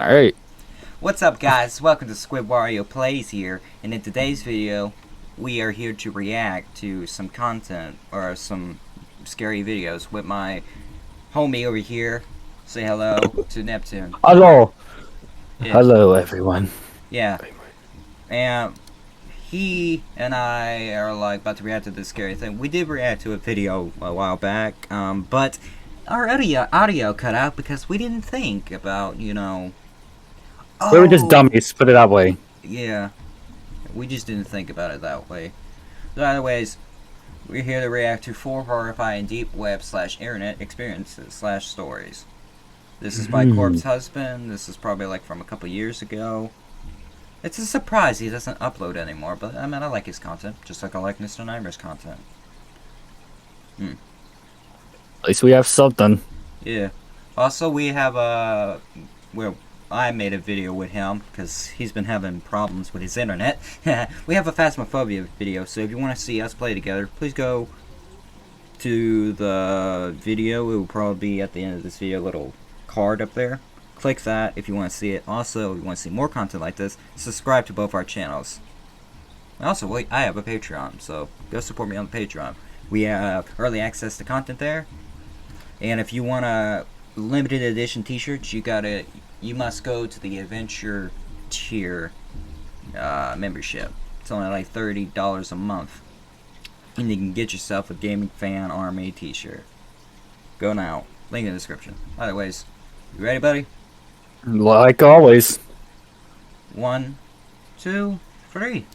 Alright. What's up, guys? Welcome to SquidWarioPlays here, and in today's video, we are here to react to some content, or some scary videos with my homie over here. Say hello to Neptune. Hello. Yeah. Hello, everyone. Yeah. And he and I are like about to react to this scary thing. We did react to a video a while back, but our audio cut out because we didn't think about, We were just dummies, put it that way. Yeah, we just didn't think about it that way. So anyways, we're here to react to 4 horrifying deep web / internet experiences / stories. This is by Corpse Husband. This is probably like from a couple years ago. It's a surprise he doesn't upload anymore, but I mean, I like his content, just like I like Mr. Nightmare's content. At least we have something. Yeah. Also, we have well, I made a video with him because he's been having problems with his internet. We have a Phasmophobia video, so if you want to see us play together, please go to the video. It will probably be at the end of this video, a little card up there. Click that if you want to see it. Also, if you want to see more content like this, subscribe to both our channels. Also, wait, I have a Patreon, so go support me on the Patreon. We have early access to content there. And if you want a limited edition t-shirts, you must go to the Adventure tier membership. It's only like $30 a month. And you can get yourself a Gaming Fan Army t-shirt. Go now. Link in the description. Otherwise, you ready, buddy? Like always. 1, 2, 3.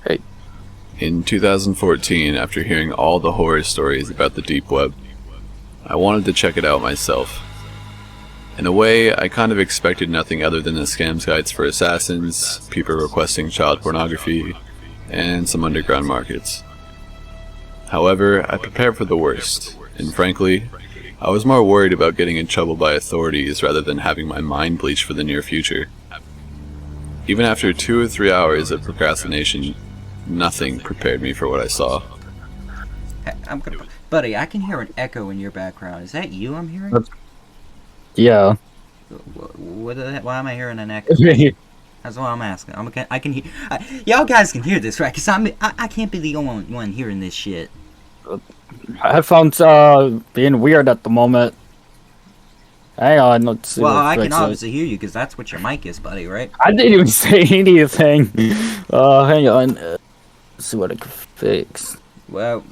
Hey. In 2014, after hearing all the horror stories about the deep web, I wanted to check it out myself. In a way, I kind of expected nothing other than the scam sites for assassins, people requesting child pornography, and some underground markets. However, I prepared for the worst, and frankly, I was more worried about getting in trouble by authorities rather than having my mind bleached for the near future. Even after 2 or 3 hours of procrastination, nothing prepared me for what I saw. Buddy, I can hear an echo in your background. Is that you I'm hearing? Yeah. Why am I hearing an echo? That's what I'm asking. I can hear. Y'all guys can hear this, right? Because I can't be the only one hearing this shit. Headphones being weird at the moment. Hang on, let's see. Well, I can obviously hear you because that's what your mic is, buddy, right? I didn't even say anything. Hang on. Let's see what I can fix. Well,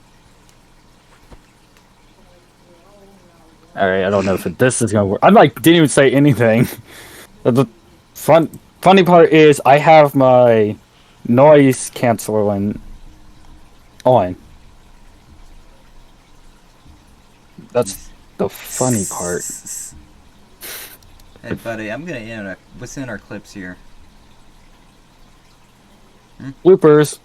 alright, I don't know if this is gonna work. I didn't even say anything. The funny part is I have my noise canceling on. That's the funny part. Hey, buddy, I'm gonna end what's in our clips here. Bloopers.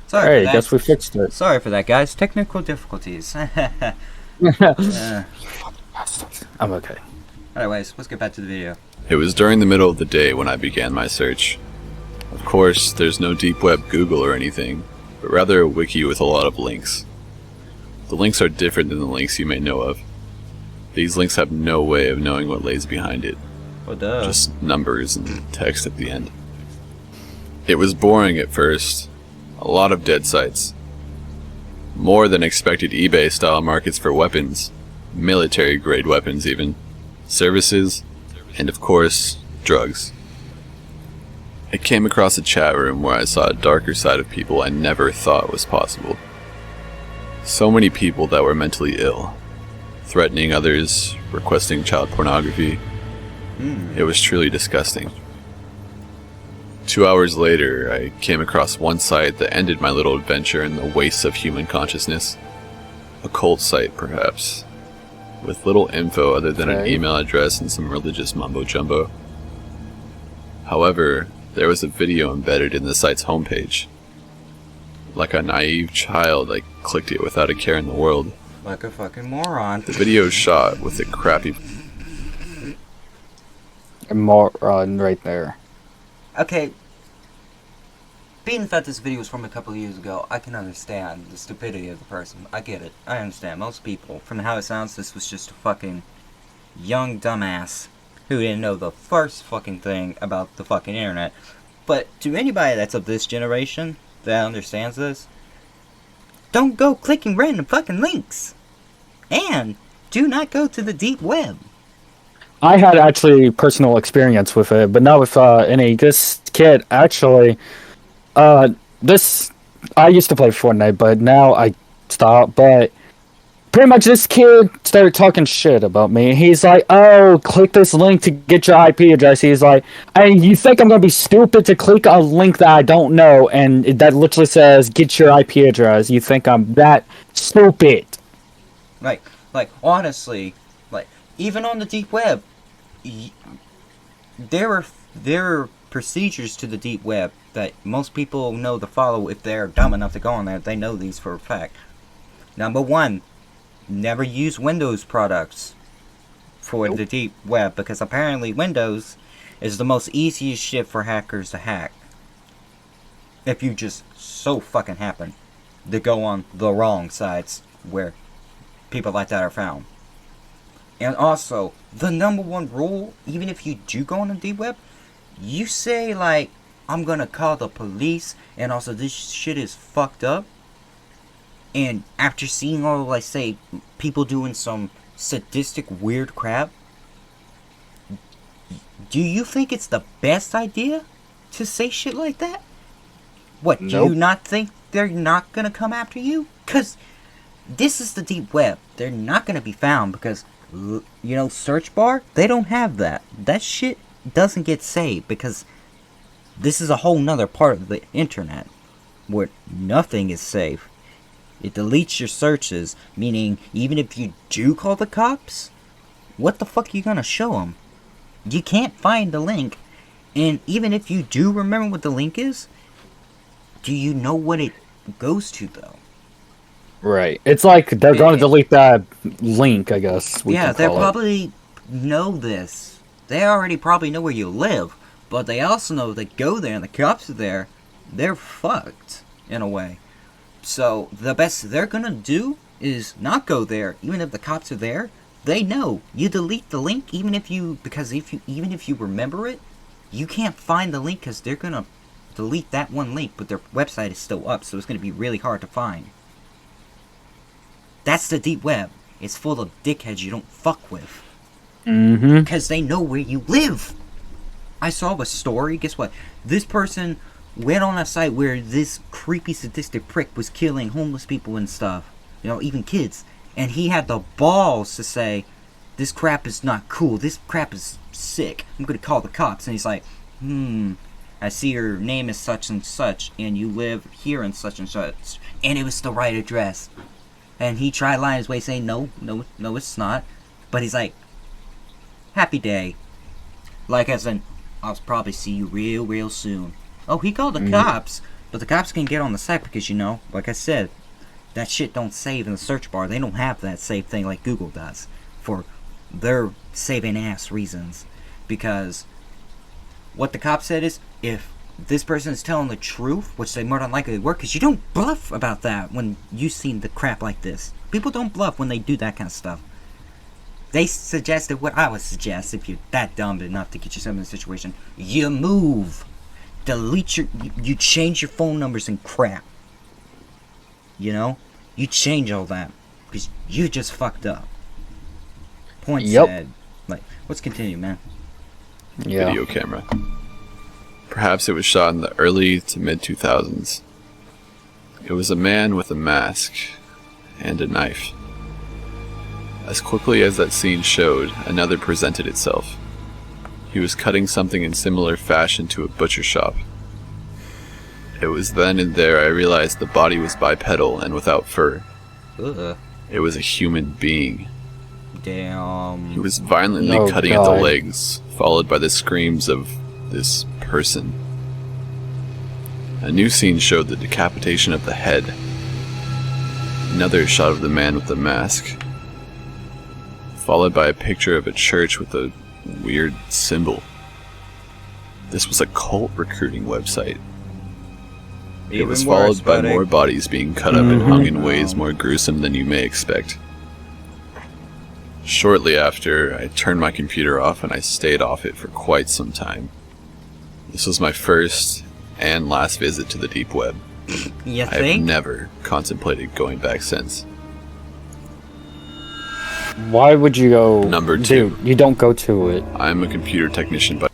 Sorry Hey, for that. guess we fixed it. Sorry for that, guys. Technical difficulties. I'm okay. Anyways, let's get back to the video. It was during the middle of the day when I began my search. Of course, there's no deep web Google or anything, but rather a wiki with a lot of links. The links are different than the links you may know of. These links have no way of knowing what lays behind it. Well, duh. Just numbers and text at the end. It was boring at first. A lot of dead sites. More than expected eBay-style markets for weapons, military-grade weapons even, services, and of course, drugs. I came across a chat room where I saw a darker side of people I never thought was possible. So many people that were mentally ill, threatening others, requesting child pornography. It was truly disgusting. 2 hours later, I came across one site that ended my little adventure in the wastes of human consciousness. A cult site, perhaps, with little info other than an email address and some religious mumbo-jumbo. However, there was a video embedded in the site's homepage. Like a naive child, I clicked it without a care in the world. Like a fucking moron. The video is shot with a crappy... A moron right there. Okay. being the fact this video was from a couple of years ago, I can understand the stupidity of the person. I get it. I understand. Most people, from how it sounds, this was just a fucking young dumbass who didn't know the first fucking thing about the fucking internet. But to anybody that's of this generation that understands this, don't go clicking random fucking links. And do not go to the deep web. I had actually personal experience with it, but not with any. This kid actually, this I used to play Fortnite, but now I stopped. But pretty much, this kid started talking shit about me. He's like, "Oh, click this link to get your IP address." He's like, "And you think I'm gonna be stupid to click a link that I don't know, and that literally says get your IP address? You think I'm that stupid?" Like honestly, like even on the deep web, there are procedures to the deep web that most people know to follow if they're dumb enough to go on there. They know these for a fact. Number one, never use Windows products for the deep web, because apparently Windows is the most easiest shit for hackers to hack. If you just so fucking happen to go on the wrong sites where people like that are found. And also, the number one rule, even if you do go on the deep web, you say like, I'm gonna call the police, and also this shit is fucked up. And after seeing all, like, say, people doing some sadistic weird crap, do you think it's the best idea to say shit like that? What, do Nope. you not think they're not gonna come after you? Cause this is the deep web. They're not gonna be found because, you know, search bar, they don't have that. That shit doesn't get saved because this is a whole nother part of the internet where nothing is safe. It deletes your searches, meaning even if you do call the cops, what the fuck are you gonna show them? You can't find the link, and even if you do remember what the link is, do you know what it goes to though? Right. It's like they're going to delete that link, I guess. Yeah, they probably know this. They already probably know where you live, but they also know they go there and the cops are there, they're fucked in a way. So the best they're gonna do is not go there, even if the cops are there. They know you delete the link, even if you remember it, you can't find the link because they're gonna delete that one link, but their website is still up, so it's gonna be really hard to find. That's the deep web. It's full of dickheads you don't fuck with. Mm-hmm. Because they know where you live. I saw a story. Guess what? This person went on a site where this creepy sadistic prick was killing homeless people and stuff. You know, even kids. And he had the balls to say, this crap is not cool. This crap is sick. I'm going to call the cops. And he's like, I see your name is such and such. And you live here in such and such. And it was the right address. And he tried lying his way, saying, no, it's not. But he's like, happy day. Like as in, I'll probably see you real soon. Oh, he called the cops. But the cops can get on the site because, you know, like I said, that shit don't save in the search bar. They don't have that save thing like Google does. For their saving ass reasons. Because what the cop said is, if this person is telling the truth, which they more than likely were, because you don't bluff about that when you've seen the crap like this. People don't bluff when they do that kind of stuff. They suggested what I would suggest if you're that dumb enough to get yourself in a situation. You move. Delete you change your phone numbers and crap. You know? You change all that. Because you just fucked up. Point said. Like, let's continue, man. Yeah. Video camera. Perhaps it was shot in the early to mid 2000s. It was a man with a mask and a knife. As quickly as that scene showed, another presented itself. He was cutting something in similar fashion to a butcher shop. It was then and there I realized the body was bipedal and without fur. Ugh. It was a human being. Damn. He was violently cutting at the legs, followed by the screams of this person. A new scene showed the decapitation of the head. Another shot of the man with the mask, followed by a picture of a church with a weird symbol. This was a cult recruiting website. It was Even worse, followed by buddy. more bodies being cut up and hung in ways more gruesome than you may expect. Shortly after, I turned my computer off and I stayed off it for quite some time. This was my first and last visit to the deep web. You I have think? never contemplated going back since. Why would you go? Number 2. Dude, you don't go to it. I'm a computer technician, but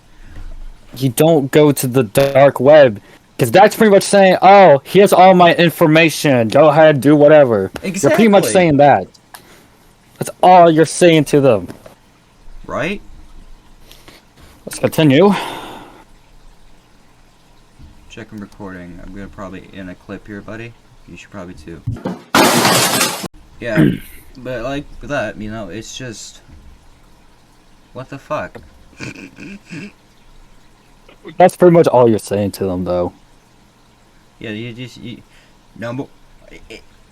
You don't go to the dark web. Because that's pretty much saying, oh, here's all my information. Go ahead, do whatever. You're pretty much Exactly. saying that. That's all you're saying to them. Right? Let's continue. Checking recording. I'm gonna probably end a clip here, buddy. You should probably too. Yeah, but like with that, you know, it's just what the fuck. That's pretty much all you're saying to them, though. Yeah, no.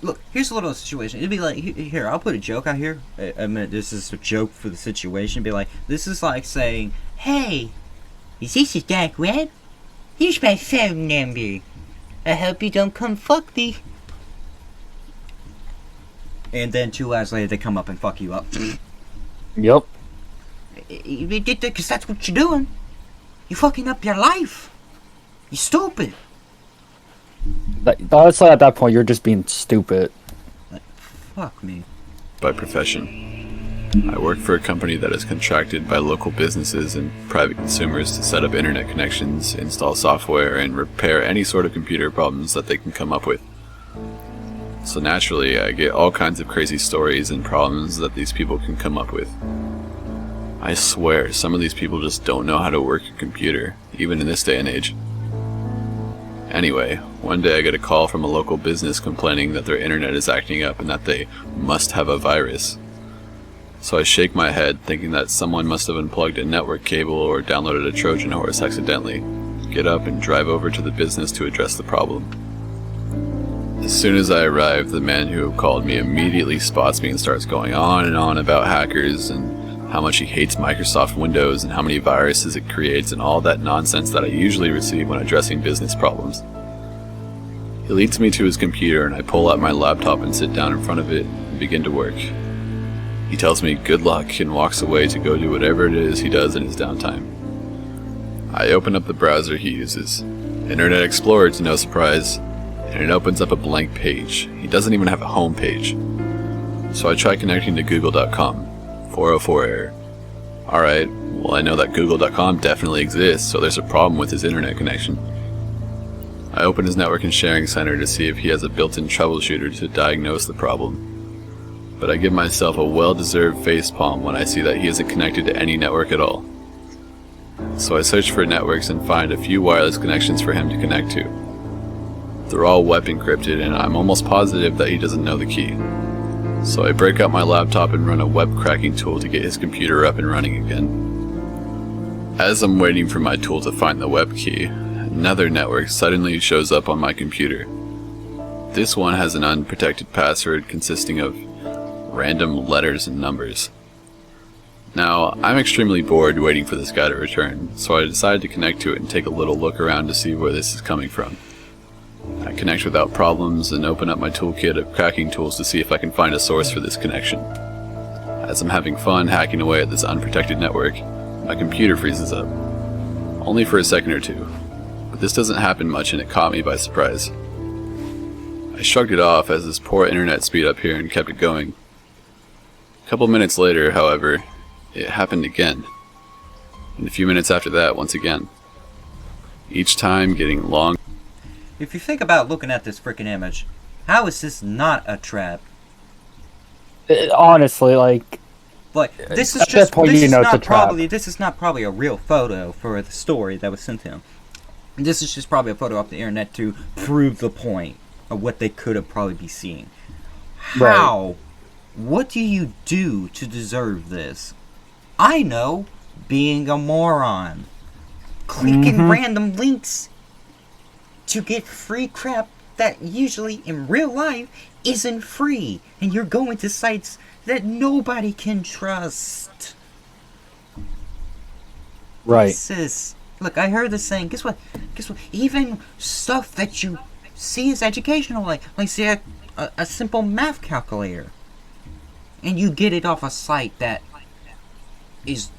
Look, here's a little situation. It'd be like here. I'll put a joke out here. I mean, this is a joke for the situation. It'd be like this is like saying, "Hey, is this a dark web? Here's my phone number. I hope you don't come fuck me." And then 2 hours later, they come up and fuck you up. Yep. Because that's what you're doing. You're fucking up your life. You're stupid. Honestly, at that point, you're just being stupid. Fuck me. by profession. I work for a company that is contracted by local businesses and private consumers to set up internet connections, install software, and repair any sort of computer problems that they can come up with. So naturally, I get all kinds of crazy stories and problems that these people can come up with. I swear, some of these people just don't know how to work a computer, even in this day and age. Anyway, one day I get a call from a local business complaining that their internet is acting up and that they must have a virus. So I shake my head, thinking that someone must have unplugged a network cable or downloaded a Trojan horse accidentally. Get up and drive over to the business to address the problem. As soon as I arrive, the man who called me immediately spots me and starts going on and on about hackers and how much he hates Microsoft Windows and how many viruses it creates and all that nonsense that I usually receive when addressing business problems. He leads me to his computer and I pull out my laptop and sit down in front of it and begin to work. He tells me good luck and walks away to go do whatever it is he does in his downtime. I open up the browser he uses, Internet Explorer to no surprise, and it opens up a blank page. He doesn't even have a home page. So I try connecting to google.com. 404 error. Alright, well I know that google.com definitely exists, so there's a problem with his internet connection. I open his network and sharing center to see if he has a built-in troubleshooter to diagnose the problem. But I give myself a well-deserved facepalm when I see that he isn't connected to any network at all. So I search for networks and find a few wireless connections for him to connect to. They're all web encrypted and I'm almost positive that he doesn't know the key. So I break out my laptop and run a web cracking tool to get his computer up and running again. As I'm waiting for my tool to find the web key, another network suddenly shows up on my computer. This one has an unprotected password consisting of random letters and numbers. Now, I'm extremely bored waiting for this guy to return, so I decide to connect to it and take a little look around to see where this is coming from. I connect without problems and open up my toolkit of cracking tools to see if I can find a source for this connection. As I'm having fun hacking away at this unprotected network, my computer freezes up. Only for a second or two, but this doesn't happen much and it caught me by surprise. I shrugged it off as this poor internet speed up here and kept it going. A couple minutes later, however, it happened again. And a few minutes after that, once again. Each time getting long. If you think about looking at this freaking image, how is this not a trap? Honestly, like This is at just that point, this you is know it's not a trap. probably this is not probably a real photo for the story that was sent to him. This is just probably a photo off the internet to prove the point of what they could have probably be seeing. How? Right. What do you do to deserve this? I know, being a moron. Clicking random links to get free crap that usually in real life isn't free. And you're going to sites that nobody can trust. right. This is... Look, I heard this saying, guess what? Even stuff that you see is educational, like say a simple math calculator, and you get it off a site that is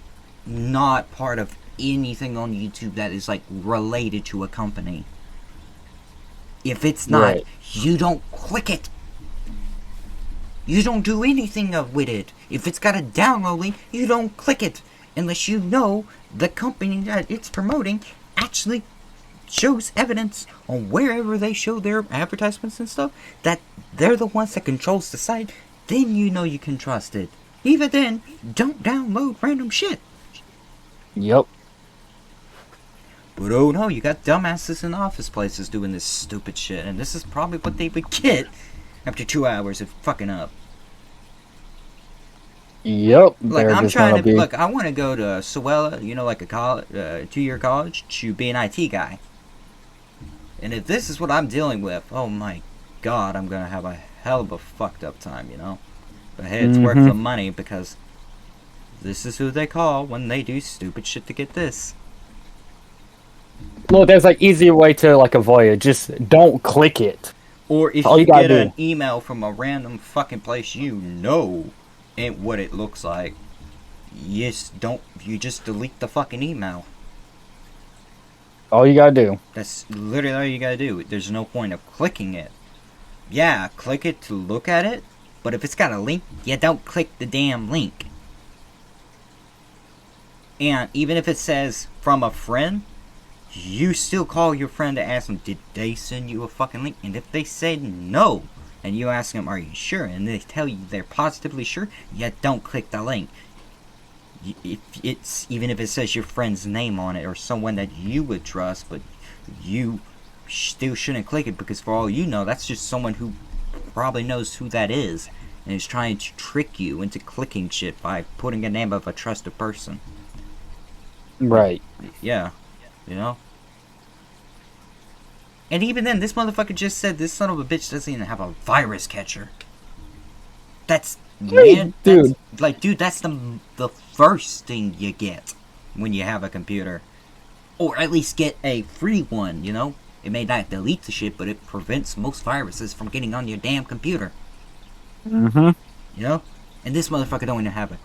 not part of anything on YouTube that is like related to a company. If it's not, Right. you don't click it. You don't do anything with it. If it's got a download link, you don't click it unless you know the company that it's promoting actually shows evidence on wherever they show their advertisements and stuff that they're the ones that controls the site. Then you know you can trust it. Even then, don't download random shit. Yep. But oh no, you got dumbasses in office places doing this stupid shit, and this is probably what they would get after 2 hours of fucking up. Yep. Look, they're I'm just trying gonna to be- look. I want to go to Sewella, you know, like a college, 2-year college, to be an IT guy. And if this is what I'm dealing with, oh my god, I'm gonna have a hell of a fucked up time, you know. But hey, it's worth the money because this is who they call when they do stupid shit to get this. Well, there's like easier way to like avoid it. Just don't click it. Or if all you you gotta get do. an email from a random fucking place you know ain't what it looks like, you just delete the fucking email. All you gotta do. That's literally all you gotta do. There's no point of clicking it. Yeah, click it to look at it, but if it's got a link, you don't click the damn link. And even if it says from a friend, you still call your friend to ask them, did they send you a fucking link? And if they say no, and you ask them, are you sure? And they tell you they're positively sure, you don't click the link. Even if it says your friend's name on it or someone that you would trust, but you still shouldn't click it because for all you know, that's just someone who probably knows who that is and is trying to trick you into clicking shit by putting a name of a trusted person. Right. Yeah, you know? And even then, this motherfucker just said this son of a bitch doesn't even have a virus catcher. That's, man, dude. That's, like, dude, that's the first thing you get when you have a computer. Or at least get a free one, you know? It may not delete the shit, but it prevents most viruses from getting on your damn computer. Mm-hmm. You know? And this motherfucker don't even have it.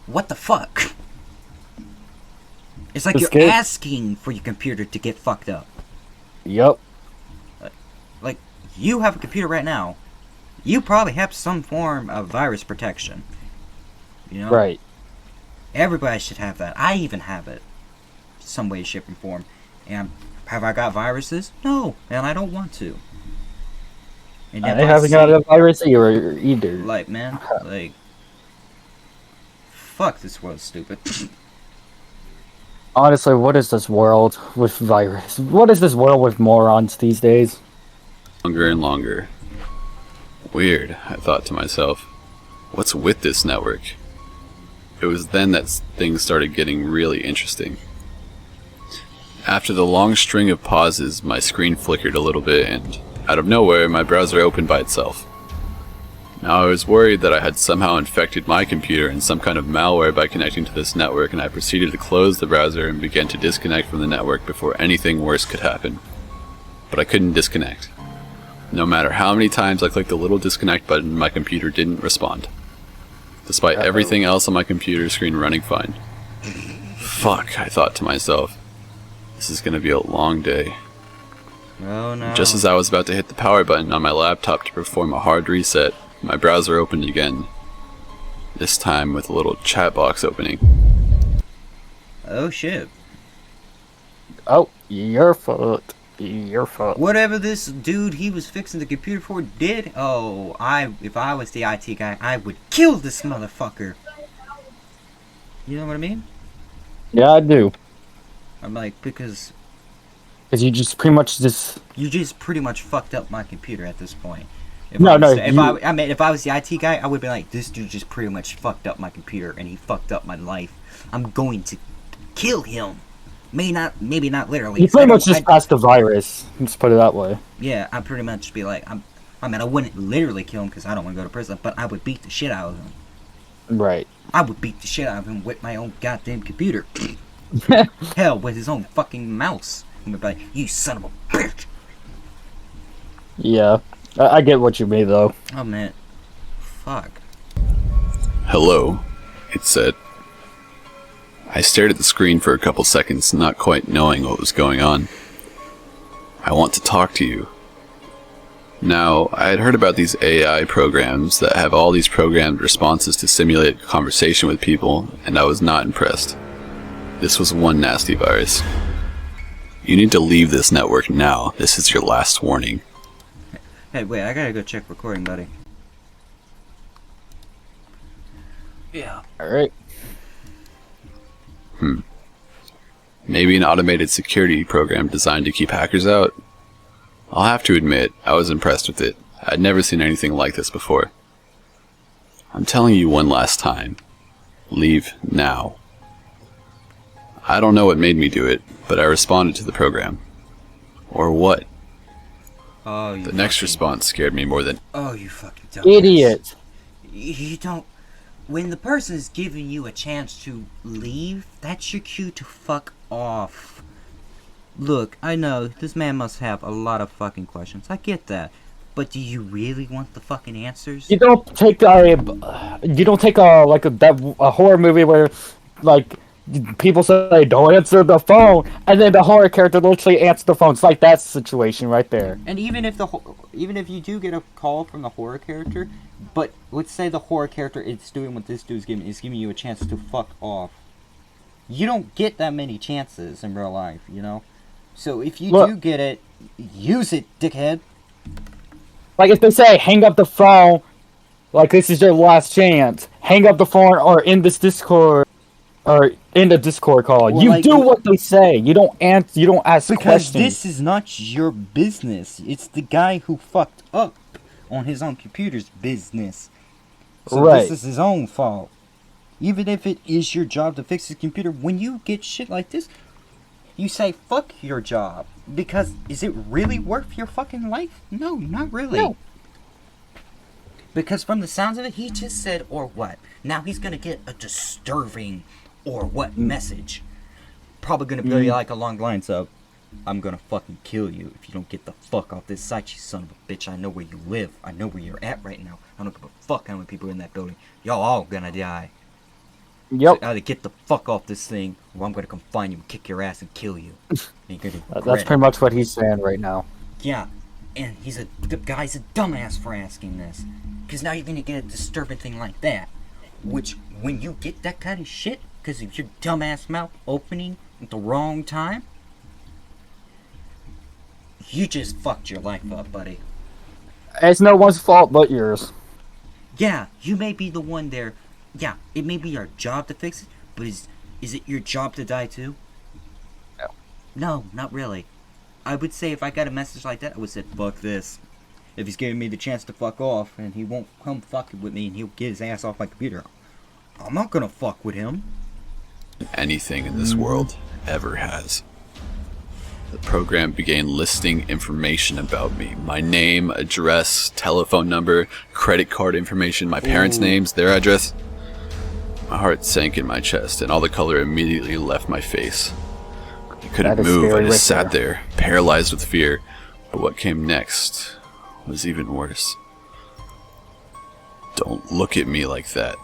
What the fuck? It's like It's you're good. asking for your computer to get fucked up. Yep. Like, you have a computer right now. You probably have some form of virus protection. You know? Right. Everybody should have that. I even have it. Some way, shape, and form. And have I got viruses? No. And I don't want to. And I if haven't see- got a virus either. Like, man, like... Fuck, this world's stupid. Honestly, what is this world with virus? What is this world with morons these days? Longer and longer. Weird, I thought to myself. What's with this network? It was then that things started getting really interesting. After the long string of pauses, my screen flickered a little bit and, out of nowhere, my browser opened by itself. Now I was worried that I had somehow infected my computer in some kind of malware by connecting to this network, and I proceeded to close the browser and began to disconnect from the network before anything worse could happen. But I couldn't disconnect. No matter how many times I clicked the little disconnect button, my computer didn't respond. Despite everything else on my computer screen running fine. Fuck, I thought to myself. This is gonna be a long day. Oh no. Just as I was about to hit the power button on my laptop to perform a hard reset, my browser opened again. This time with a little chat box opening. Oh shit. Oh, your fault. Your fault. Whatever this dude he was fixing the computer for did, if I was the IT guy, I would kill this motherfucker. You know what I mean? Yeah, I do. I'm like, because Because you just pretty much just... you just pretty much fucked up my computer at this point. If No, I was, no, if I was the IT guy, I would be like, this dude just pretty much fucked up my computer and he fucked up my life. I'm going to kill him. Maybe not literally. You 'cause I pretty much don't- just passed the virus. Let's put it that way. Yeah, I'd pretty much be like, I wouldn't literally kill him because I don't want to go to prison, but I would beat the shit out of him. Right. I would beat the shit out of him with my own goddamn computer. Hell, with his own fucking mouse. And would be like, you son of a bitch. Yeah, I get what you mean though. Oh man, fuck. Hello, it said. I stared at the screen for a couple seconds, not quite knowing what was going on. I want to talk to you. Now, I had heard about these AI programs that have all these programmed responses to simulate conversation with people, and I was not impressed. This was one nasty virus. You need to leave this network now. This is your last warning. Hey, wait, I gotta go check recording, buddy. Yeah. Alright. Maybe an automated security program designed to keep hackers out? I'll have to admit, I was impressed with it. I'd never seen anything like this before. I'm telling you one last time. Leave now. I don't know what made me do it, but I responded to the program. Or what? Oh, you The next fucking- response scared me more than... Oh, you fucking dumbass. Idiot. You don't... When the person is giving you a chance to leave, that's your cue to fuck off. Look, I know, this man must have a lot of fucking questions. I get that. But do you really want the fucking answers? You don't take a horror movie where like people say don't answer the phone, and then the horror character literally answers the phone. It's like that situation right there. And even if you do get a call from the horror character, but let's say the horror character is doing what this dude's giving you a chance to fuck off. You don't get that many chances in real life, you know? So if you do get it, use it, dickhead. Like if they say hang up the phone, like this is your last chance. Hang up the phone or in this Discord or in the Discord call. Well, you like, do what they say. You don't answer. You don't ask Because questions. this is not your business. It's the guy who fucked up on his own computer's business. So Right. this is his own fault. Even if it is your job to fix his computer, when you get shit like this, you say fuck your job. Because is it really worth your fucking life? No, not really. No. Because from the sounds of it, he just said, or what? Now he's gonna get a disturbing or what message. Probably gonna be like along the lines of, I'm gonna fucking kill you if you don't get the fuck off this site, you son of a bitch. I know where you live. I know where you're at right now. I don't give a fuck how many people are in that building. Y'all all gonna die. Yep. So either get the fuck off this thing, or I'm gonna come find you and kick your ass and kill you. And you're gonna That's regret pretty it. much what he's saying right now. Yeah, and the guy's a dumbass for asking this. Because now you're gonna get a disturbing thing like that. Which, when you get that kind of shit, because of your dumbass mouth opening at the wrong time, you just fucked your life up, buddy. It's no one's fault but yours. Yeah, you may be the one there. Yeah, it may be your job to fix it, but is it your job to die too? No. No, not really. I would say if I got a message like that, I would say, fuck this. If he's giving me the chance to fuck off, and he won't come fucking with me, and he'll get his ass off my computer, I'm not gonna fuck with him. anything in this world ever has. The program began listing information about me. My name, address, telephone number, credit card information, my parents' names, their address. My heart sank in my chest, and all the color immediately left my face. I couldn't That is move, I scary just right sat there, paralyzed with fear. But what came next was even worse. Don't look at me like that.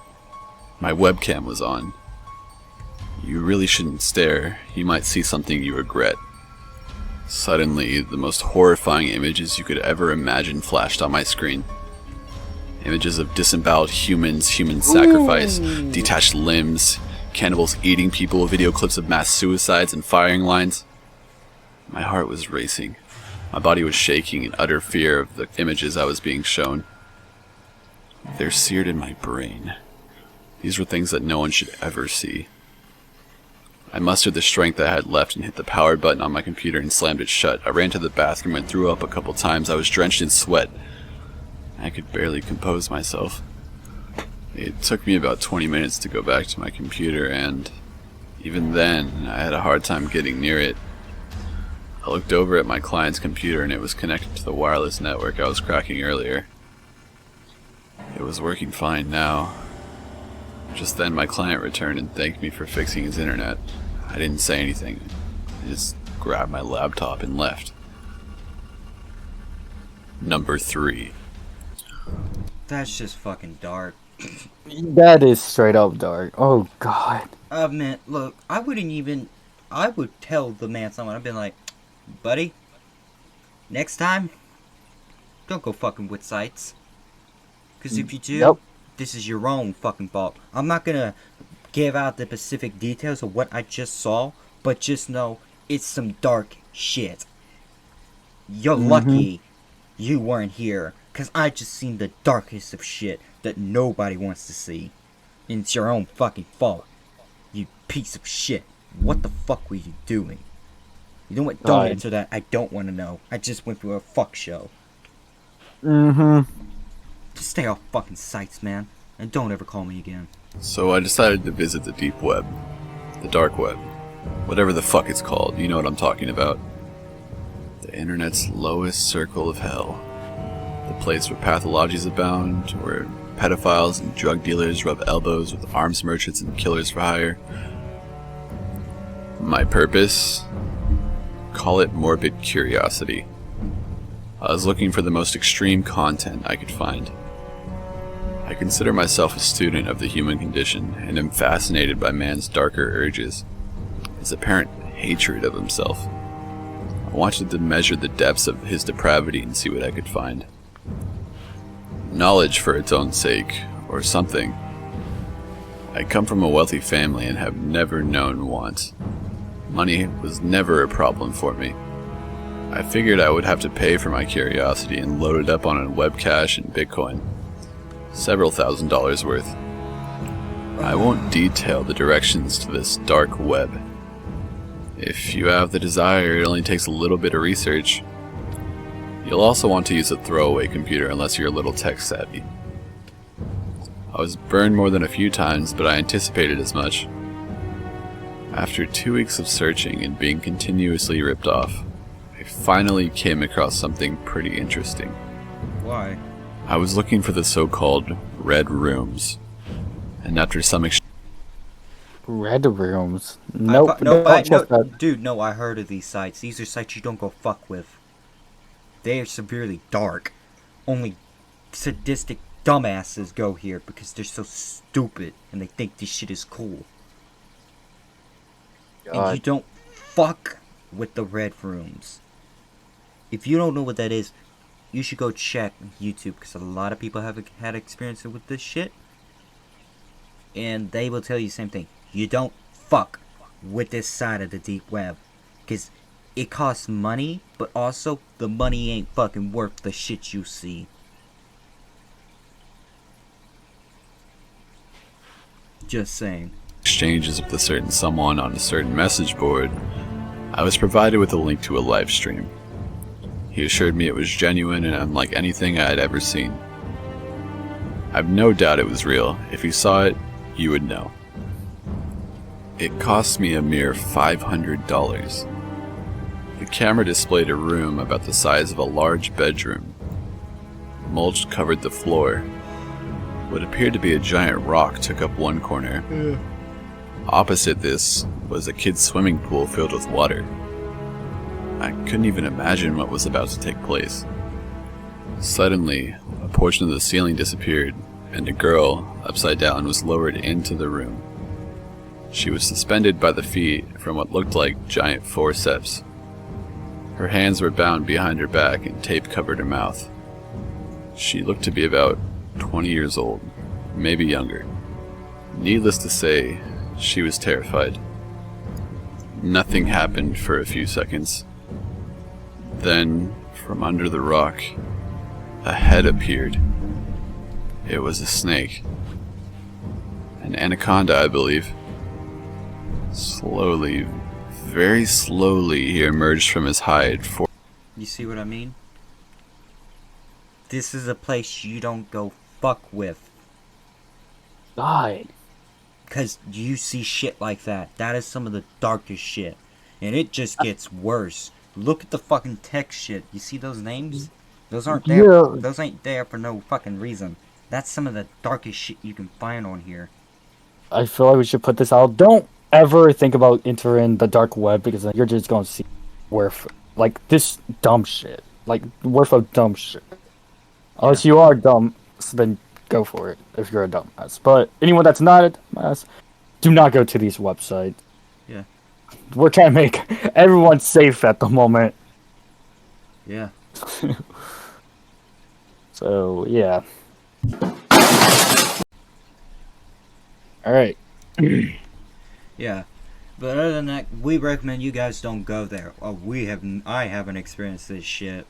My webcam was on. You really shouldn't stare. You might see something you regret. Suddenly, the most horrifying images you could ever imagine flashed on my screen. Images of disemboweled humans, human sacrifice, detached limbs, cannibals eating people, video clips of mass suicides and firing lines. My heart was racing. My body was shaking in utter fear of the images I was being shown. They're seared in my brain. These were things that no one should ever see. I mustered the strength I had left and hit the power button on my computer and slammed it shut. I ran to the bathroom and threw up a couple times. I was drenched in sweat. I could barely compose myself. It took me about 20 minutes to go back to my computer, and even then, I had a hard time getting near it. I looked over at my client's computer and it was connected to the wireless network I was cracking earlier. It was working fine now. Just then my client returned and thanked me for fixing his internet. I didn't say anything. I just grabbed my laptop and left. Number 3. That's just fucking dark. That is straight up dark. Oh god. Man, look, I would tell the man someone, I'd be like, buddy, next time, don't go fucking with sites. Because if you do, this is your own fucking fault. I'm not gonna give out the specific details of what I just saw, but just know it's some dark shit. You're lucky you weren't here, because I just seen the darkest of shit that nobody wants to see. And it's your own fucking fault. You piece of shit. What the fuck were you doing? You know what? Don't answer that. I don't want to know. I just went through a fuck show. Just stay off fucking sites, man. And don't ever call me again. So I decided to visit the deep web. The dark web. Whatever the fuck it's called. You know what I'm talking about. The internet's lowest circle of hell. The place where pathologies abound, where pedophiles and drug dealers rub elbows with arms merchants and killers for hire. My purpose? Call it morbid curiosity. I was looking for the most extreme content I could find. I consider myself a student of the human condition and am fascinated by man's darker urges, his apparent hatred of himself. I wanted to measure the depths of his depravity and see what I could find. Knowledge for its own sake, or something. I come from a wealthy family and have never known want. Money was never a problem for me. I figured I would have to pay for my curiosity and load it up on a web cache and Bitcoin. Several $1,000s worth. I won't detail the directions to this dark web. If you have the desire, it only takes a little bit of research. You'll also want to use a throwaway computer unless you're a little tech savvy. I was burned more than a few times, but I anticipated as much. After 2 weeks of searching and being continuously ripped off, I finally came across something pretty interesting. Why? I was looking for the so-called red rooms, and after some Red rooms. No, Nope. dude, no, I heard of these sites. These are sites you don't go fuck with. They are severely dark. Only sadistic dumbasses go here because they're so stupid and they think this shit is cool. And you don't fuck with the red rooms. If you don't know what that is, you should go check YouTube because a lot of people have had experience with this shit. And they will tell you the same thing. You don't fuck with this side of the deep web. Because it costs money, but also the money ain't fucking worth the shit you see. Just saying. Exchanges with a certain someone on a certain message board, I was provided with a link to a live stream. He assured me it was genuine and unlike anything I had ever seen. I've no doubt it was real. If you saw it, you would know. It cost me a mere $500. The camera displayed a room about the size of a large bedroom. Mulch covered the floor. What appeared to be a giant rock took up one corner. Opposite this was a kid's swimming pool filled with water. I couldn't even imagine what was about to take place. Suddenly, a portion of the ceiling disappeared, and a girl, upside down, was lowered into the room. She was suspended by the feet from what looked like giant forceps. Her hands were bound behind her back and tape covered her mouth. She looked to be about 20 years old, maybe younger. Needless to say, she was terrified. Nothing happened for a few seconds. Then, from under the rock, a head appeared. It was a snake. An anaconda, I believe. Slowly, very slowly, he emerged from his hide. You see what I mean? This is a place you don't go fuck with. God. Because you see shit like that. That is some of the darkest shit. And it just gets worse. Look at the fucking text shit. You see those names? Those aren't there. Yeah. Those ain't there for no fucking reason. That's some of the darkest shit you can find on here. I feel like we should put this out. Don't ever think about entering the dark web because then you're just going to see where, like, this dumb shit. like worth of dumb shit. Unless you are dumb, so then go for it if you're a dumbass. But anyone that's not a dumbass, do not go to these websites. Yeah. We're trying to make everyone safe at the moment. Yeah. So, yeah. Alright. Yeah. But other than that, we recommend you guys don't go there. Oh, I haven't experienced this shit.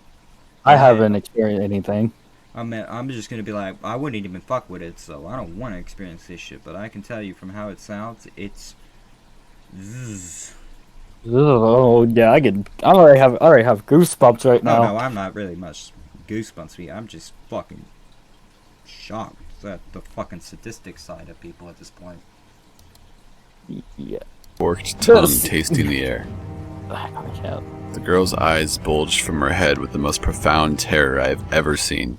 I haven't experienced anything. I mean, I'm just gonna be like, I wouldn't even fuck with it, so I don't want to experience this shit. But I can tell you from how it sounds, it's. Zzz. Oh, yeah, I already have goosebumps right now. No, I'm not really much goosebumps. I'm just fucking shocked at the fucking sadistic side of people at this point. Yeah. Forked tongue tasting the air. I can't. The girl's eyes bulged from her head with the most profound terror I have ever seen.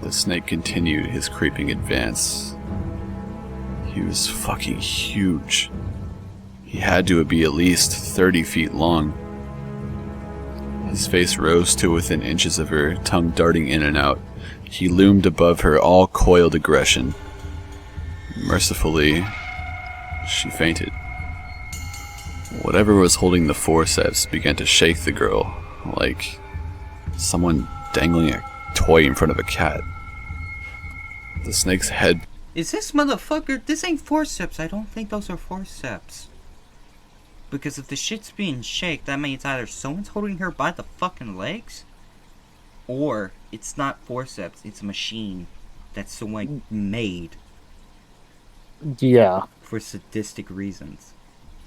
The snake continued his creeping advance. He was fucking huge. He had to be at least 30 feet long. His face rose to within inches of her, tongue darting in and out. He loomed above her, all coiled aggression. Mercifully, she fainted. Whatever was holding the forceps began to shake the girl, like someone dangling a toy in front of a cat. The snake's head... Is this motherfucker... This ain't forceps. I don't think those are forceps. Because if the shit's being shaked, that means either someone's holding her by the fucking legs, or it's not forceps, it's a machine that someone made. Yeah. For sadistic reasons.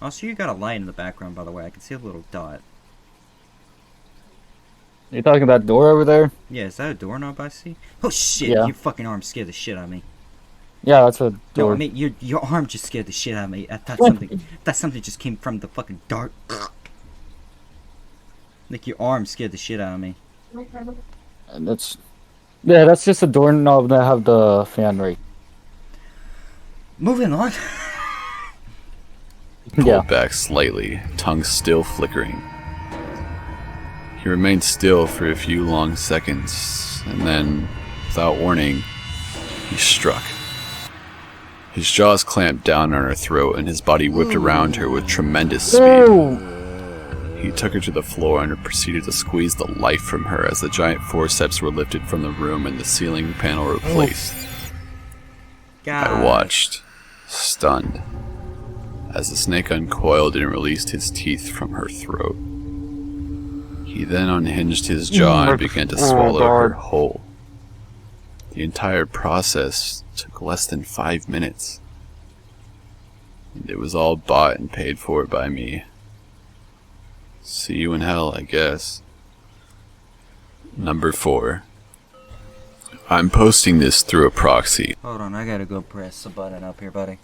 Also, you got a light in the background, by the way. I can see a little dot. You talking about that door over there? Yeah, is that a doorknob I see? Oh shit, Yeah. your fucking arm scared the shit out of me. Yeah, that's a door. No, I mean, your arm just scared the shit out of me. I thought something just came from the fucking dark. Like, your arm scared the shit out of me. And that's just a doorknob that have the fan right. Moving on. pulled Yeah. back slightly, tongue still flickering. He remained still for a few long seconds, and then, without warning, he struck. His jaws clamped down on her throat, and his body whipped around her with tremendous speed. Ooh. He took her to the floor and proceeded to squeeze the life from her as the giant forceps were lifted from the room and the ceiling panel replaced. I watched, stunned, as the snake uncoiled and released his teeth from her throat. He then unhinged his jaw and began to swallow her whole. The entire process took less than 5 minutes. And it was all bought and paid for by me. See you in hell, I guess. Number 4. I'm posting this through a proxy. Hold on, I gotta go press the button up here, buddy.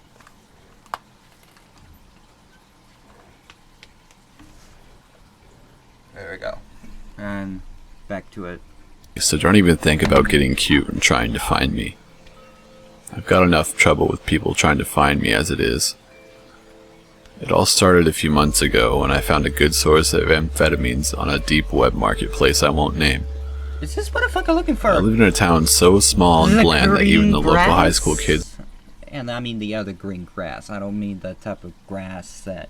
There we go. And back to it. So don't even think about getting cute and trying to find me. I've got enough trouble with people trying to find me as it is. It all started a few months ago when I found a good source of amphetamines on a deep web marketplace I won't name. Is this motherfucker looking for? I live in a town so small and bland that even the local high school kids... And I mean the other green grass. I don't mean the type of grass that,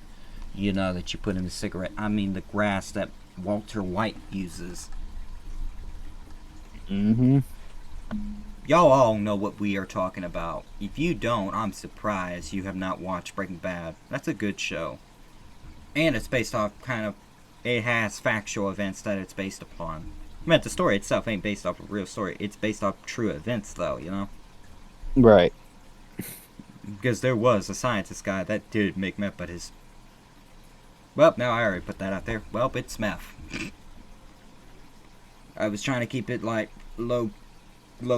you know, that you put in the cigarette. I mean the grass that Walter White uses. Mm-hmm. Y'all all know what we are talking about. If you don't, I'm surprised you have not watched Breaking Bad. That's a good show. And it's based off it has factual events that it's based upon. I mean, the story itself ain't based off a real story. It's based off true events, though, you know? Right. Because there was a scientist guy that did make meth, but his... Well, now I already put that out there. Well, it's meth. I was trying to keep it, like, low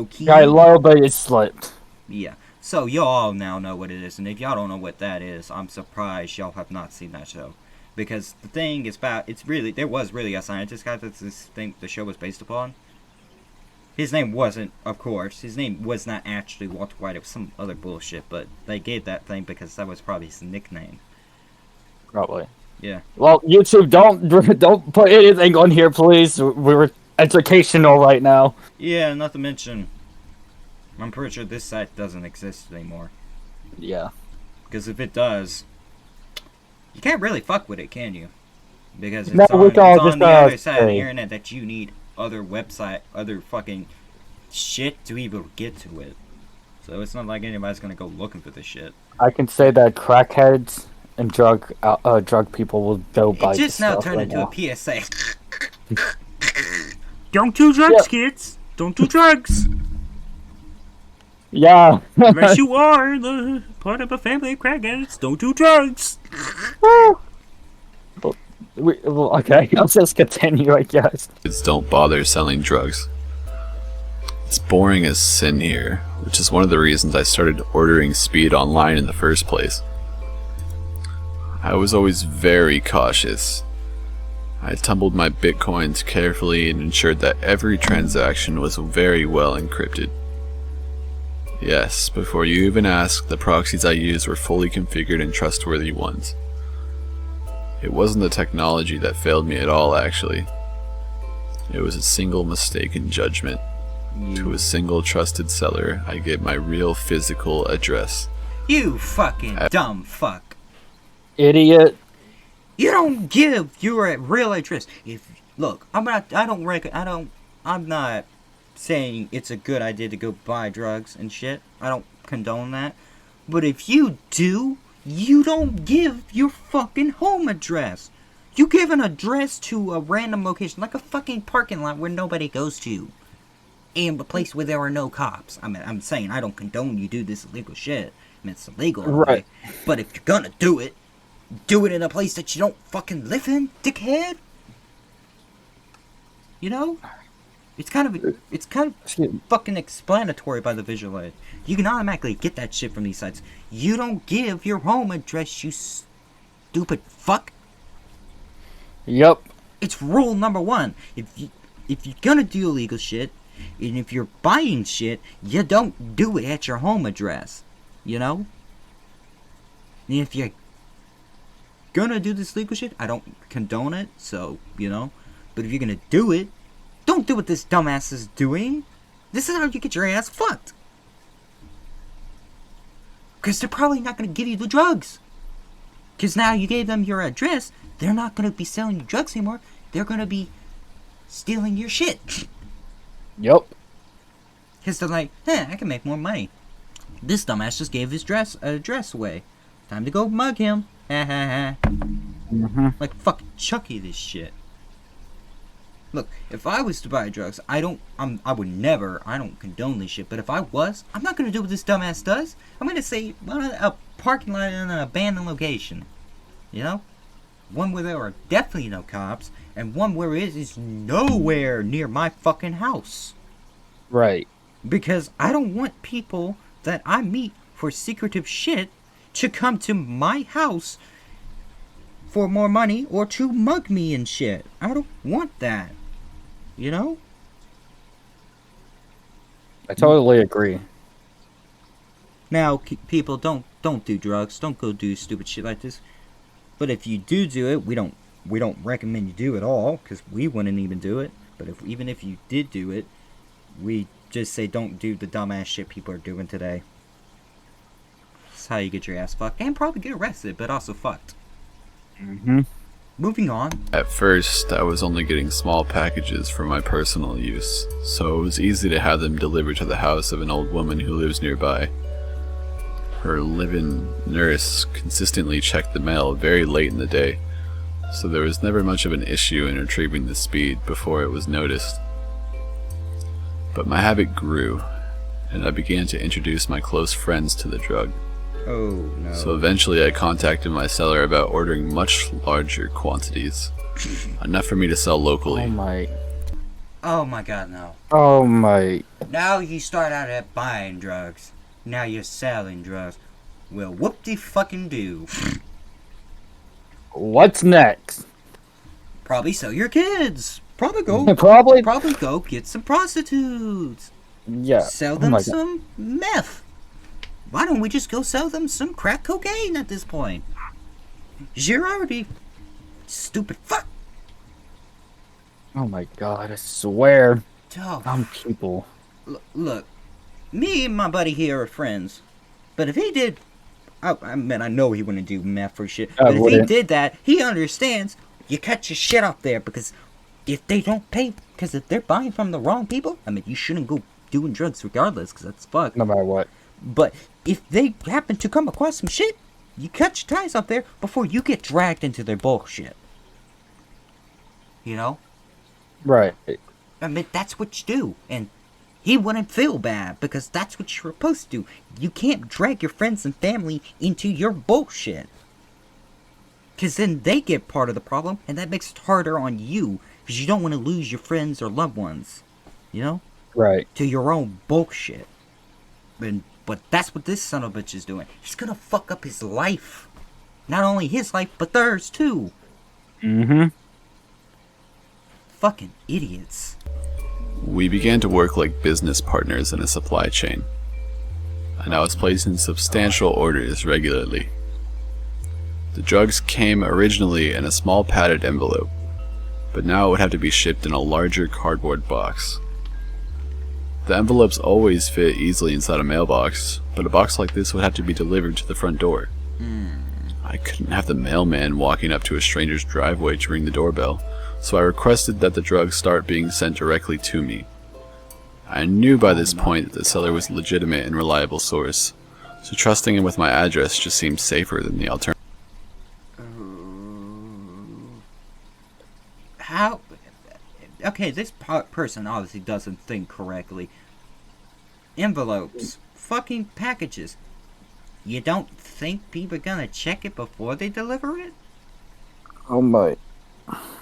key. Yeah, low, but it slipped. Yeah. So, y'all all now know what it is. And if y'all don't know what that is, I'm surprised y'all have not seen that show. Because the thing is about... There was really a scientist guy that the show was based upon. His name wasn't, of course. His name was not actually Walter White. It was some other bullshit. But they gave that thing because that was probably his nickname. Probably. Yeah. Well, YouTube, don't put anything on here, please. We're educational right now. Yeah, not to mention, I'm pretty sure this site doesn't exist anymore. Yeah. Because if it does, you can't really fuck with it, can you? Because No, it's we on, can all it's on just, the other side of the say. internet that you need other fucking shit to even get to it. So it's not like anybody's gonna go looking for this shit. I can say that crackheads and drug people will go It buy this just now stuff turned right into now. a PSA. Don't do drugs, kids. Don't do drugs. Yeah. Unless you are the part of a family of crackheads, don't do drugs. Well, okay, I'll just continue, I guess. Kids don't bother selling drugs. It's boring as sin here, which is one of the reasons I started ordering speed online in the first place. I was always very cautious. I tumbled my bitcoins carefully and ensured that every transaction was very well encrypted. Yes, before you even ask, the proxies I used were fully configured and trustworthy ones. It wasn't the technology that failed me at all, actually. It was a single mistake in judgment. To a single trusted seller, I gave my real physical address. You fucking dumb fuck. Idiot. You don't give your real address. I'm not saying it's a good idea to go buy drugs and shit. I don't condone that. But if you do, you don't give your fucking home address. You give an address to a random location, like a fucking parking lot where nobody goes to. And a place where there are no cops. I mean, I'm saying I don't condone you do this illegal shit. I mean, it's illegal, Right? But if you're gonna do it in a place that you don't fucking live in, dickhead. You know, it's kind of fucking explanatory by the visual aid. You can automatically get that shit from these sites. You don't give your home address, you stupid fuck. Yep. It's rule number 1. If you're gonna do illegal shit, and if you're buying shit, you don't do it at your home address. You know? And if you're gonna do this legal shit, I don't condone it, so, you know? But if you're gonna do it, don't do what this dumbass is doing. This is how you get your ass fucked. Because they're probably not gonna give you the drugs. Because now you gave them your address, they're not gonna be selling you drugs anymore. They're gonna be stealing your shit. Yep. Because they're like, I can make more money. This dumbass just gave his address away. Time to go mug him. Ha ha ha. Like fucking Chucky this shit. Look, if I was to buy drugs, I don't condone this shit, but if I was, I'm not gonna do what this dumbass does. I'm gonna say a parking lot in an abandoned location. You know? One where there are definitely no cops, and one where it is nowhere near my fucking house. Right. Because I don't want people that I meet for secretive shit to come to my house for more money or to mug me and shit. I don't want that. You know? I totally agree. Now, people, don't do drugs. Don't go do stupid shit like this. But if you do it, we don't recommend you do it all, because we wouldn't even do it. But even if you did do it, we just say don't do the dumbass shit people are doing today. That's how you get your ass fucked and probably get arrested, but also fucked. Moving on. At first, I was only getting small packages for my personal use, so it was easy to have them delivered to the house of an old woman who lives nearby. Her live-in nurse consistently checked the mail very late in the day, so there was never much of an issue in retrieving the speed before it was noticed. But my habit grew, and I began to introduce my close friends to the drug. Oh, no. So eventually I contacted my seller about ordering much larger quantities, enough for me to sell locally. Oh my god, no. Oh my. Now you start out at buying drugs. Now you're selling drugs. Well, whoop-de-fucking-do. What's next? Probably sell your kids. Probably go get some prostitutes. Yeah. Sell them some meth. Why don't we just go sell them some crack cocaine at this point? You're already Stupid fuck. Oh my god, I swear. Oh, Dumb people. look, me and my buddy here are friends. But if he did, I mean, I know he wouldn't do meth for shit. I But if he wouldn't. did that, he understands. You cut your shit off there because if they don't pay, because if they're buying from the wrong people, I mean, you shouldn't go doing drugs regardless, because that's fucked. No matter what. But if they happen to come across some shit, you cut your ties off there before you get dragged into their bullshit. You know? Right. I mean, that's what you do. And he wouldn't feel bad because that's what you're supposed to do. You can't drag your friends and family into your bullshit. Because then they get part of the problem, and that makes it harder on you. Because you don't want to lose your friends or loved ones. You know? Right. To your own bullshit. But that's what this son of a bitch is doing. He's gonna fuck up his life. Not only his life, but theirs too. Mm-hmm. Fucking idiots. We began to work like business partners in a supply chain, and I was placing substantial orders regularly. The drugs came originally in a small padded envelope, but now it would have to be shipped in a larger cardboard box. The envelopes always fit easily inside a mailbox, but a box like this would have to be delivered to the front door. I couldn't have the mailman walking up to a stranger's driveway to ring the doorbell, so I requested that the drugs start being sent directly to me. I knew by this point that the seller was a legitimate and reliable source, so trusting him with my address just seemed safer than the alternative. How? Okay, this person obviously doesn't think correctly. Envelopes. Fucking packages. You don't think people are gonna check it before they deliver it? Oh my.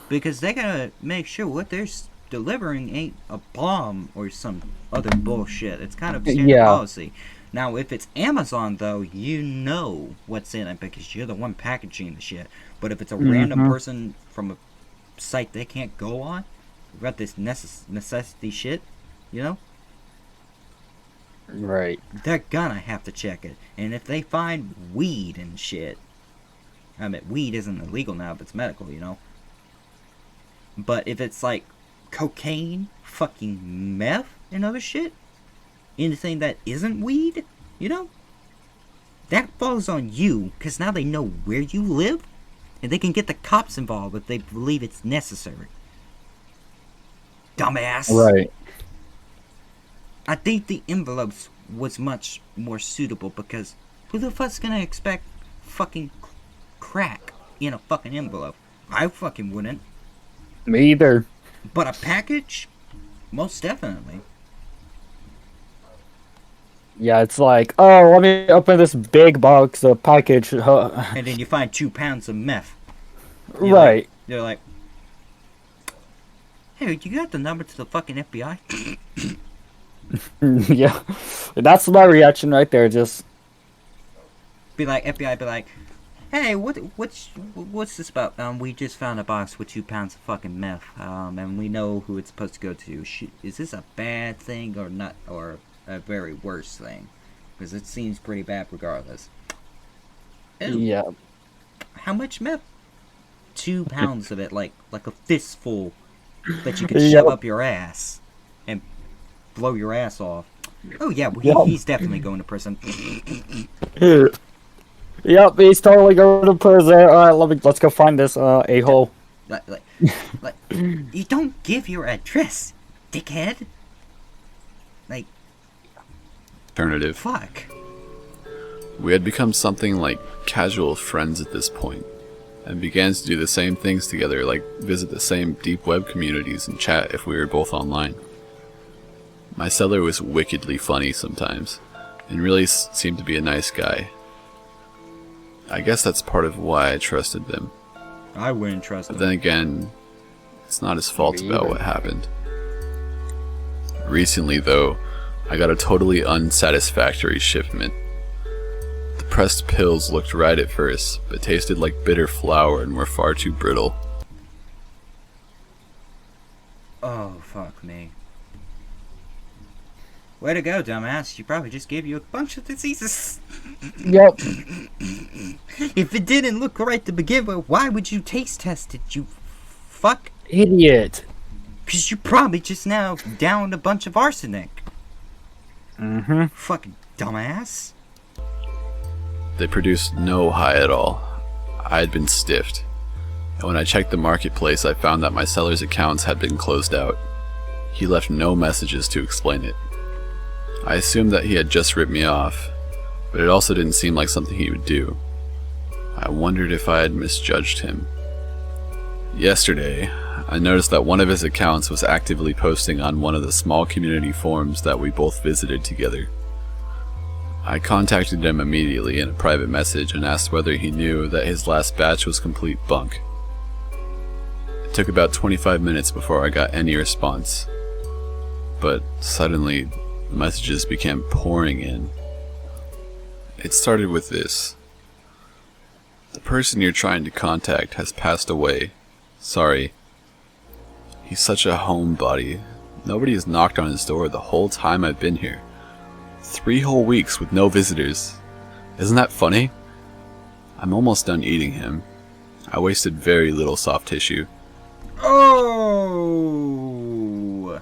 Because they gotta make sure what they're delivering ain't a bomb or some other bullshit. It's kind of standard policy. Now, if it's Amazon, though, you know what's in it because you're the one packaging the shit. But if it's a random person from a site they can't go on, got this necessity shit, you know? Right. They're gonna have to check it. And if they find weed and shit, I mean, weed isn't illegal now if it's medical, you know? But if it's like cocaine, fucking meth, and other shit, anything that isn't weed, you know? That falls on you, because now they know where you live, and they can get the cops involved if they believe it's necessary. Dumbass. Right. I think the envelopes was much more suitable because who the fuck's gonna expect fucking crack in a fucking envelope? I fucking wouldn't. Me either. But a package? Most definitely. Yeah, it's like, oh, let me open this big box of package. And then you find 2 pounds of meth. Right. They're like, hey, you got the number to the fucking FBI? Yeah. That's my reaction right there, just... Be like, FBI be like, hey, what's this about? We just found a box with 2 pounds of fucking meth, and we know who it's supposed to go to. Is this a bad thing or not, or a very worse thing? Because it seems pretty bad regardless. Ew. Yeah. How much meth? 2 pounds of it, like a fistful that you could Yep. shove up your ass and blow your ass off. Oh yeah, well, he's definitely going to prison. Yep, he's totally going to prison. Alright, let's go find this a-hole. Like, you don't give your address, dickhead. Like, Alternative. fuck. We had become something like casual friends at this point, and began to do the same things together, like visit the same deep web communities and chat if we were both online. My seller was wickedly funny sometimes, and really seemed to be a nice guy. I guess that's part of why I trusted them. I wouldn't trust But him. then again, it's not his fault Me about either. what happened. Recently, though, I got a totally unsatisfactory shipment. The pressed pills looked right at first, but tasted like bitter flour and were far too brittle. Oh, fuck me. Way to go, dumbass. You probably just gave you a bunch of diseases. Yep. If it didn't look right to begin with, why would you taste test it, you fuck? Idiot. Because you probably just now downed a bunch of arsenic. Mm-hmm. Fucking dumbass. They produced no high at all. I had been stiffed. And when I checked the marketplace, I found that my seller's accounts had been closed out. He left no messages to explain it. I assumed that he had just ripped me off, but it also didn't seem like something he would do. I wondered if I had misjudged him. Yesterday, I noticed that one of his accounts was actively posting on one of the small community forums that we both visited together. I contacted him immediately in a private message and asked whether he knew that his last batch was complete bunk. It took about 25 minutes before I got any response, but suddenly the messages began pouring in. It started with this: "The person you're trying to contact has passed away. Sorry. He's such a homebody. Nobody has knocked on his door the whole time I've been here. 3 whole weeks with no visitors. Isn't that funny? I'm almost done eating him. I wasted very little soft tissue." Oh!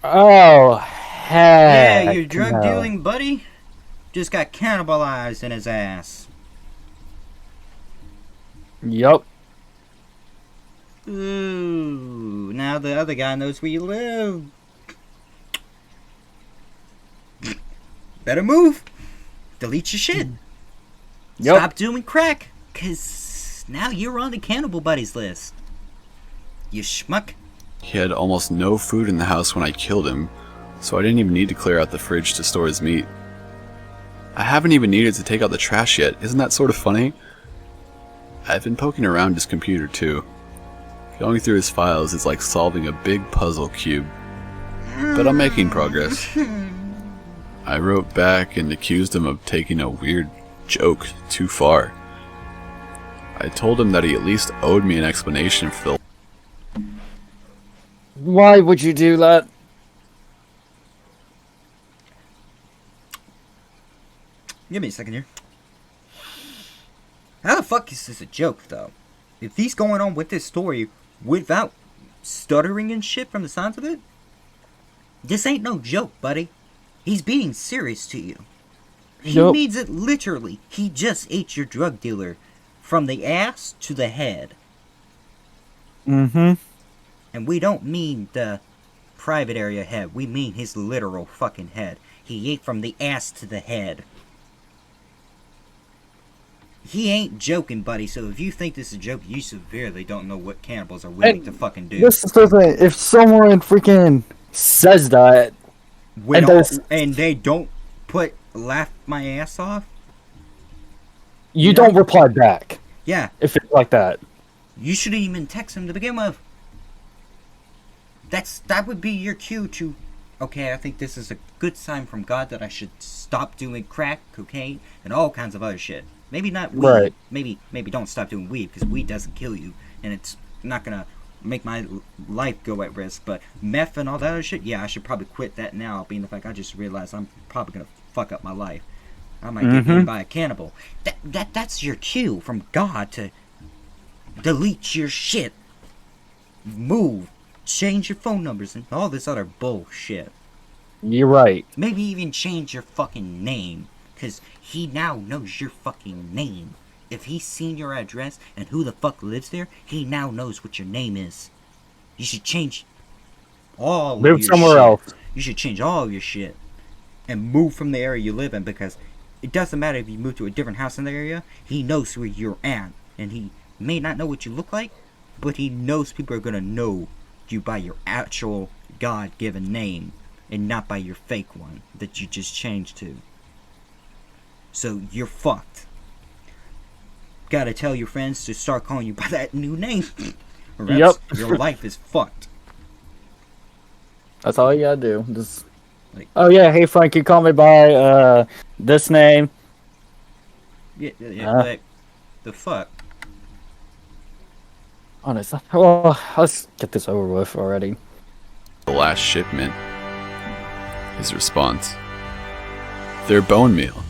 Oh, heck. Yeah, your drug no. dealing buddy just got cannibalized in his ass. Yup. Ooh, now the other guy knows where you live. Better move. Delete your shit. Yep. Stop doing crack, cause now you're on the cannibal buddies list. You schmuck. He had almost no food in the house when I killed him, so I didn't even need to clear out the fridge to store his meat. I haven't even needed to take out the trash yet. Isn't that sort of funny? I've been poking around his computer too. Going through his files is like solving a big puzzle cube. But I'm making progress. I wrote back and accused him of taking a weird joke too far. I told him that he at least owed me an explanation for the... Why would you do that? Give me a second here. How the fuck is this a joke, though? If he's going on with this story without stuttering and shit from the sounds of it, this ain't no joke, buddy. He's being serious to you. He Nope. means it literally. He just ate your drug dealer from the ass to the head. Mm-hmm. And we don't mean the private area head. We mean his literal fucking head. He ate from the ass to the head. He ain't joking, buddy, so if you think this is a joke, you severely don't know what cannibals are willing to fucking do. This is the thing. If someone freaking says that, And they don't laugh my ass off? you Yeah. don't reply back. Yeah, If it's like that. you shouldn't even text him to begin with. That would be your cue to, okay, I think this is a good sign from God that I should stop doing crack, cocaine, and all kinds of other shit. Maybe not weed. Right. Maybe don't stop doing weed, because weed doesn't kill you, and it's not gonna make my life go at risk. But meth and all that other shit, yeah, I should probably quit that now, being the fact I just realized I'm probably gonna fuck up my life. I might get eaten by a cannibal. That's your cue from God to delete your shit, move, change your phone numbers, and all this other bullshit. You're right. Maybe even change your fucking name, because he now knows your fucking name. If he's seen your address and who the fuck lives there, he now knows what your name is. You should change all Live of your somewhere shit. else. You should change all of your shit and move from the area you live in, because it doesn't matter if you move to a different house in the area. He knows where you're at, and he may not know what you look like, but he knows people are gonna know you by your actual God-given name and not by your fake one that you just changed to. So you're fucked. Gotta tell your friends to start calling you by that new name, or else your life is fucked. That's all you gotta do. Just, Like- oh yeah, hey Frank, you call me by this name. Yeah, Uh. like, the fuck? Honest. Well, let's get this over with already. The last shipment. His response: "Their bone meal."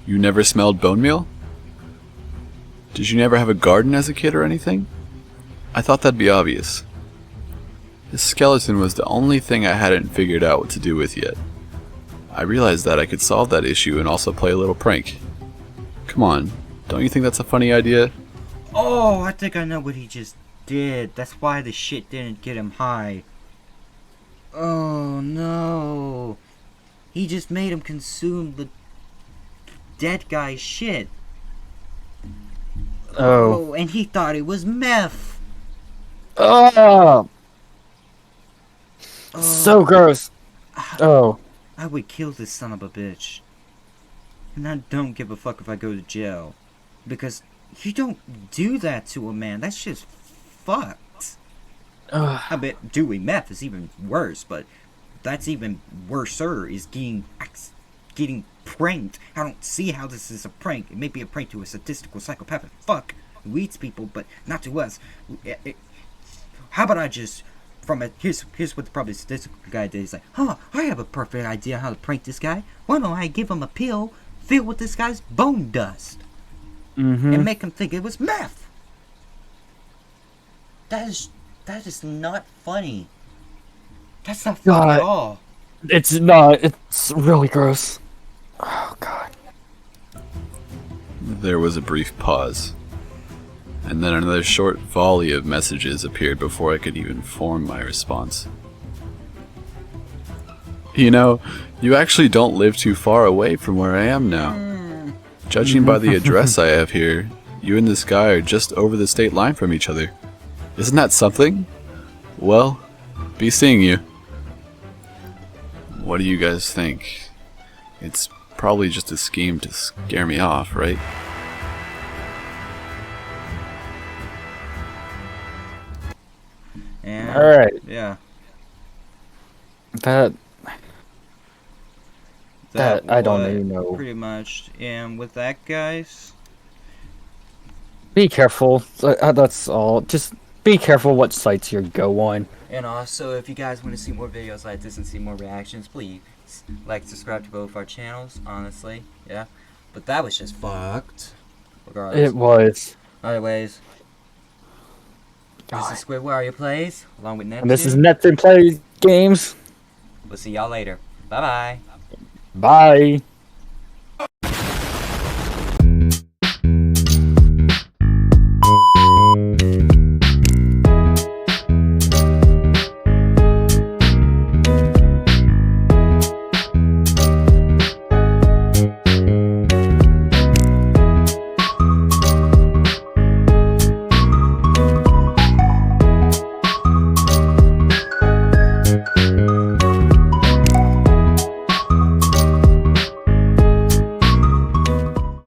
You never smelled bone meal? Did you never have a garden as a kid or anything? I thought that'd be obvious. This skeleton was the only thing I hadn't figured out what to do with yet. I realized that I could solve that issue and also play a little prank. Come on, don't you think that's a funny idea? Oh, I think I know what he just did. That's why the shit didn't get him high. Oh no. He just made him consume the dead guy's shit. Oh. And he thought it was meth. Oh. Oh, So gross. Oh. I would kill this son of a bitch. And I don't give a fuck if I go to jail. Because you don't do that to a man. That's just fucked. I bet doing meth is even worse, but that's even worser is getting pranked. I don't see how this is a prank. It may be a prank to a statistical psychopathic fuck who eats people, but not to us. How about I just here's what probably statistical guy did. He's like, I have a perfect idea how to prank this guy. Why don't I give him a pill filled with this guy's bone dust and make him think it was meth? That is not funny. That's not funny at all. It's not. It's really gross. Oh god. There was a brief pause, and then another short volley of messages appeared before I could even form my response. You know, you actually don't live too far away from where I am now. Judging by the address I have here, you and this guy are just over the state line from each other. Isn't that something? Well, be seeing you. What do you guys think? It's probably just a scheme to scare me off, right? And, Alright. Yeah. That I don't even know. Pretty much. And with that, guys, Be careful. That's all. Just be careful what sites you go on. and also if you guys want to see more videos like this and see more reactions, please like, subscribe to both our channels. Honestly, yeah. But that was just fucked. Regardless. It was. Anyways, God. this is SquidWarioPlays along with Neptune. And this is NeptunePlaysGames. We'll see y'all later. Bye bye. Bye.